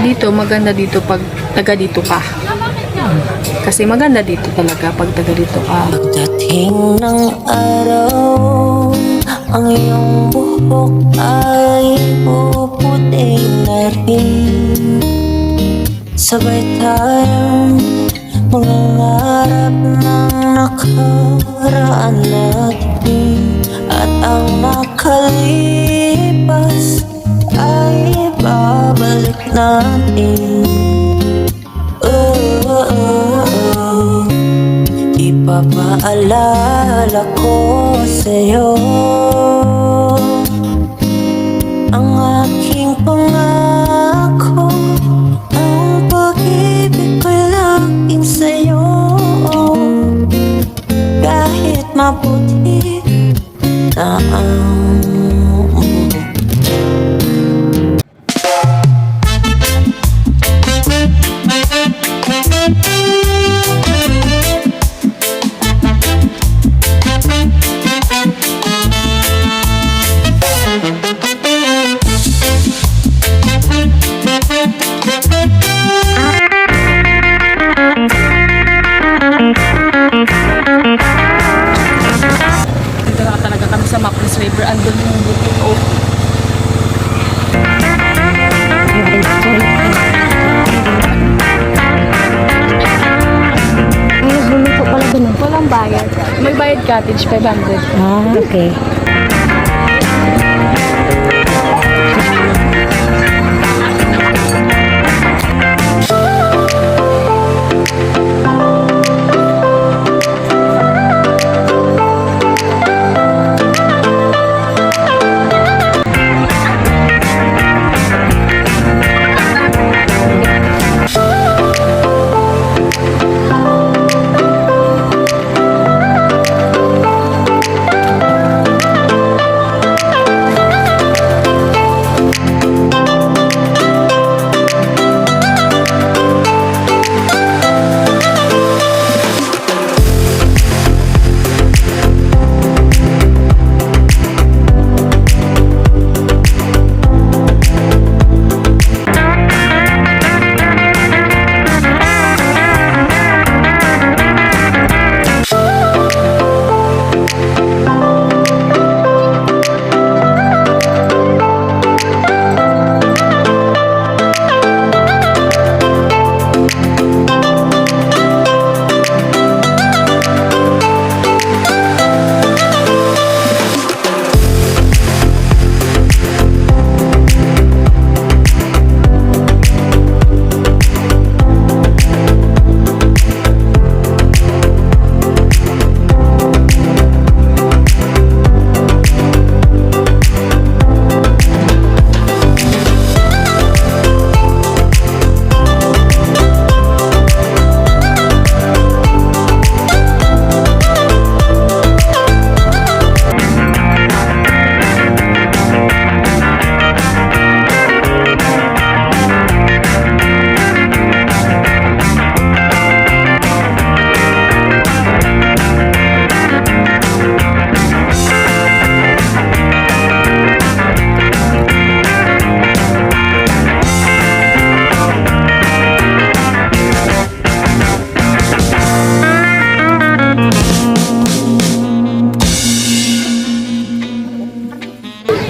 Dito, maganda dito pag taga dito ka. Kasi maganda dito talaga pag taga dito ka. Pagdating ng araw, ang iyong buhok ay puputi na rin. Sabay tayong mangangarap ng nakaraan natin, at ang nakalipas ay babalik natin. Ipapaalala ko sa'yo ang aking pangako, ang pag-ibig ko'y laging sa'yo. Kahit maputi na ang Sa Maples River, andun yung bukid o. Ay, bumiko pala dun. Walang bayad. May bayad cottage, 500. Ah, okay.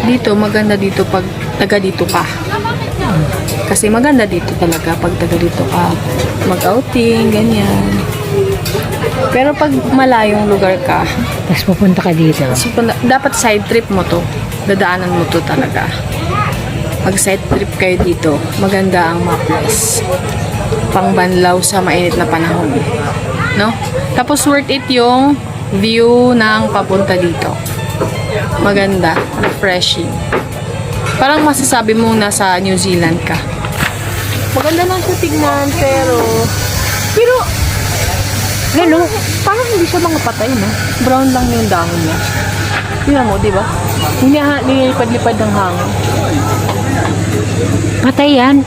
Dito, maganda dito pag taga dito ka. Kasi maganda dito talaga pag taga dito ka. Mag-outing, ganyan. Pero pag malayong lugar ka, Tapos pupunta ka dito. so, dapat side trip mo to. Dadaanan mo to talaga. Mag side trip kayo dito. Maganda ang Maples. Pangbanlaw sa mainit na panahon. No? Tapos worth it yung view ng papunta dito. Maganda. Refreshing. Parang masasabi mong nasa New Zealand ka. Maganda lang siya tignan, pero Gano'n? parang hindi siya mga patay, no? Brown lang yung dahon niya. Tingnan mo, di ba? Nilipad-lipad ng hangin. Patay yan.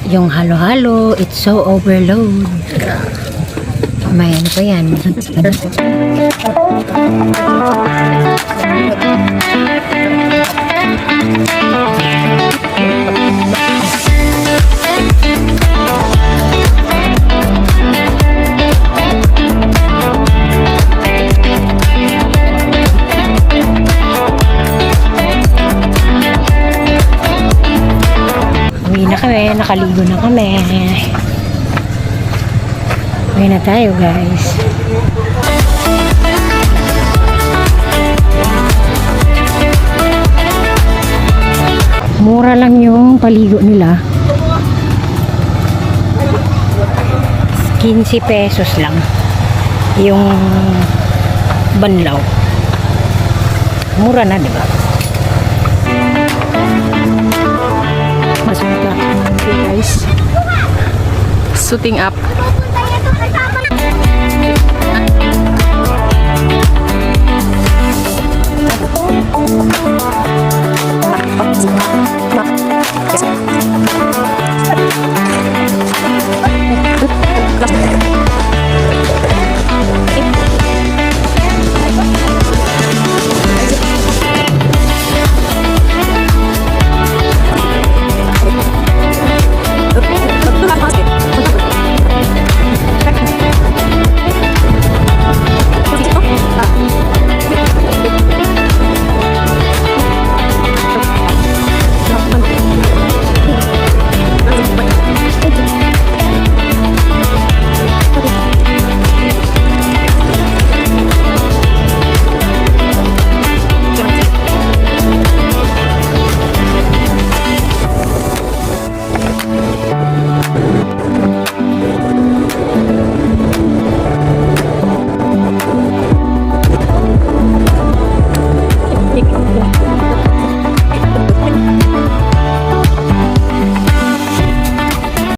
Yung halo-halo, it's so overload. May ano pa yan? kami, nakaligo na kami. Uwi na tayo guys. Mura lang yung paligo nila. 15 pesos lang yung banlaw. Mura na, diba? Masunta. Okay guys. Suiting up. Takpak